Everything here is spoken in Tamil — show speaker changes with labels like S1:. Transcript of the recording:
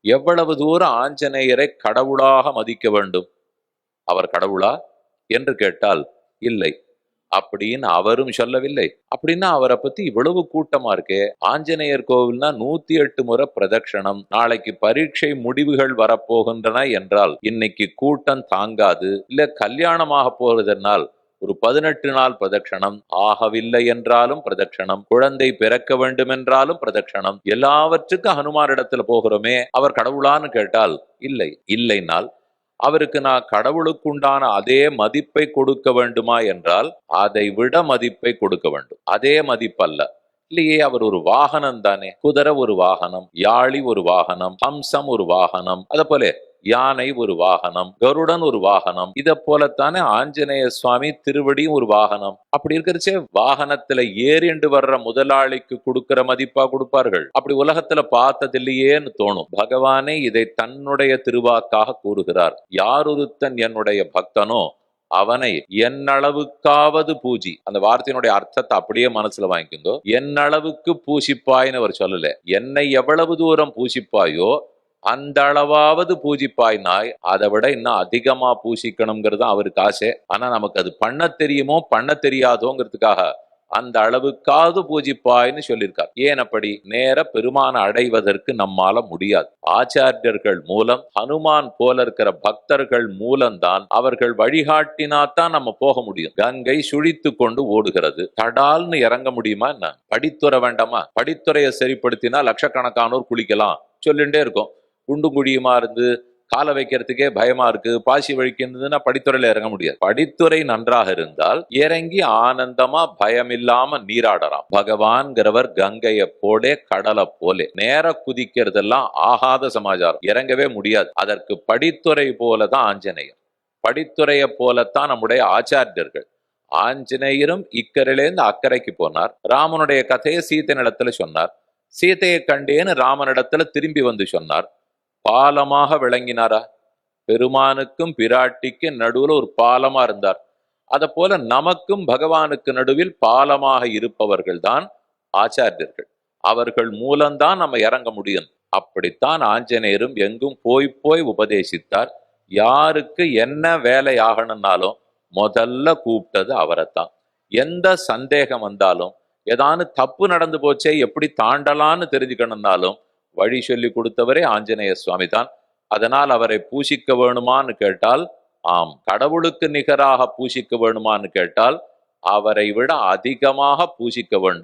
S1: எவ்வளவு தூரம் ஆஞ்சநேயரை கடவுளாக மதிக்க வேண்டும்? அவர் கடவுளா என்று கேட்டால் இல்லை அப்படின்னு அவரும் சொல்லவில்லை. அப்படின்னா அவரை பத்தி இவ்வளவு கூட்டமா இருக்கே. ஆஞ்சநேயர் கோவில்னா 108 முறை பிரதட்சணம். நாளைக்கு பரீட்சை முடிவுகள் வரப்போகின்றன என்றால் இன்னைக்கு கூட்டம் தாங்காது. இல்ல கல்யாணமாக போறதனால் ஒரு 18 நாள் பிரதட்சணம், ஆகவில்லை என்றாலும் பிரதட்சணம், குழந்தை பிறக்க வேண்டும் என்றாலும் பிரதட்சணம், எல்லாவற்றுக்கும் ஹனுமானிடத்துல போகிறோமே, அவர் கடவுளான்னு கேட்டால் இல்லை. இல்லைனால் அவருக்கு நான் கடவுளுக்குண்டான அதே மதிப்பை கொடுக்க வேண்டுமா என்றால் அதை விட மதிப்பை கொடுக்க வேண்டும். அதே மதிப்பல்ல. இல்லையே, அவர் ஒரு வாகனம் தானே. குதிரை ஒரு வாகனம், யாழி ஒரு வாகனம், ஹம்சம் ஒரு வாகனம், அத போல யானை ஒரு வாகனம், கருடன் ஒரு வாகனம். இத போலத்தானே ஆஞ்சநேய சுவாமி திருவடியும் ஒரு வாகனம். அப்படி இருக்கிறச்சே வாகனத்துல ஏறிண்டு வர்ற முதலாளிக்கு கொடுக்கிற மதிப்பா கொடுப்பார்கள்? அப்படி உலகத்துல பார்த்ததில்லையேன்னு தோணும். பகவானே இதை தன்னுடைய திருவாக்காக கூறுகிறார். யாரொருத்தன் என்னுடைய பக்தனோ அவனை என்னளவுக்காவது பூஜி. அந்த வார்த்தையினுடைய அர்த்தத்தை அப்படியே மனசுல வாங்கிக்கோ. என்னளவுக்கு பூசிப்பாய்ன்னு அவர் சொல்லல. என்னை எவ்வளவு தூரம் பூசிப்பாயோ அந்த அளவாவது பூஜிப்பாய்னாய், அதை விட இன்னும் அதிகமா பூசிக்கணுங்கிறது அவருக்கு ஆசை. ஆனா நமக்கு அது பண்ண தெரியுமோ பண்ண தெரியாதோங்கிறதுக்காக அந்த அளவுக்காவது பூஜிப்பாய்ன்னு சொல்லியிருக்கார். ஏன் அப்படி? நேர பெருமான அடைவதற்கு நம்மால முடியாது. ஆச்சாரியர்கள் மூலம், ஹனுமான் போல இருக்கிற பக்தர்கள் மூலம்தான் அவர்கள் வழிகாட்டினாத்தான் நம்ம போக முடியும். கங்கை சுழித்து கொண்டு ஓடுகிறது, தடால்னு இறங்க முடியுமா என்ன? படித்துறை வேண்டாமா? படித்துறையை சரிப்படுத்தினா லட்சக்கணக்கானோர் குளிக்கலாம் சொல்லிண்டே இருக்கும். குண்டும் குழியுமா இருந்து காலை வைக்கிறதுக்கே பயமா இருக்கு, பாசி வழிக்கிறதுன்னா படித்துறையில இறங்க முடியாது. படித்துறை நன்றாக இருந்தால் இறங்கி ஆனந்தமா பயமில்லாம நீராடலாம். பகவான்கிறவர் கங்கையை போலே கடலை போலே. நேர குதிக்கிறதெல்லாம் ஆகாத சமாச்சாரம், இறங்கவே முடியாது. அதற்கு படித்துறை போலதான் ஆஞ்சநேயர், படித்துறையை போலத்தான் நம்முடைய ஆச்சாரியர்கள். ஆஞ்சநேயரும் இக்கரையிலேருந்து அக்கறைக்கு போனார். ராமனுடைய கதையை சீத்தை நிலத்துல சொன்னார். சீத்தையை கண்டேன்னு ராமனிடத்துல திரும்பி வந்து சொன்னார். பாலமாக விளங்கினாரா? பெருமானுக்கும் பிராட்டிக்கும் நடுவுல ஒரு பாலமா இருந்தார். அத போல நமக்கும் பகவானுக்கு நடுவில் பாலமாக இருப்பவர்கள் தான் ஆச்சாரியர்கள். அவர்கள் மூலம்தான் நம்ம இறங்க முடியும். அப்படித்தான் ஆஞ்சநேயரும் எங்கும் போய் போய் உபதேசித்தார். யாருக்கு என்ன வேலை ஆகணும்னாலும் முதல்ல கூப்பிட்டது அவரைத்தான். எந்த சந்தேகம் வந்தாலும், ஏதானு தப்பு நடந்து போச்சே எப்படி தாண்டலான்னு தெரிஞ்சுக்கணும்னாலும் வழி சொல்லி கொடுத்தவரே ஆஞ்சநேய சுவாமி தான். அதனால் அவரை பூசிக்க வேணுமான்னு கேட்டால் ஆம். கடவுளுக்கு நிகராக பூசிக்க வேணுமான்னு கேட்டால் அவரை விட அதிகமாக பூசிக்க வேண்டும்.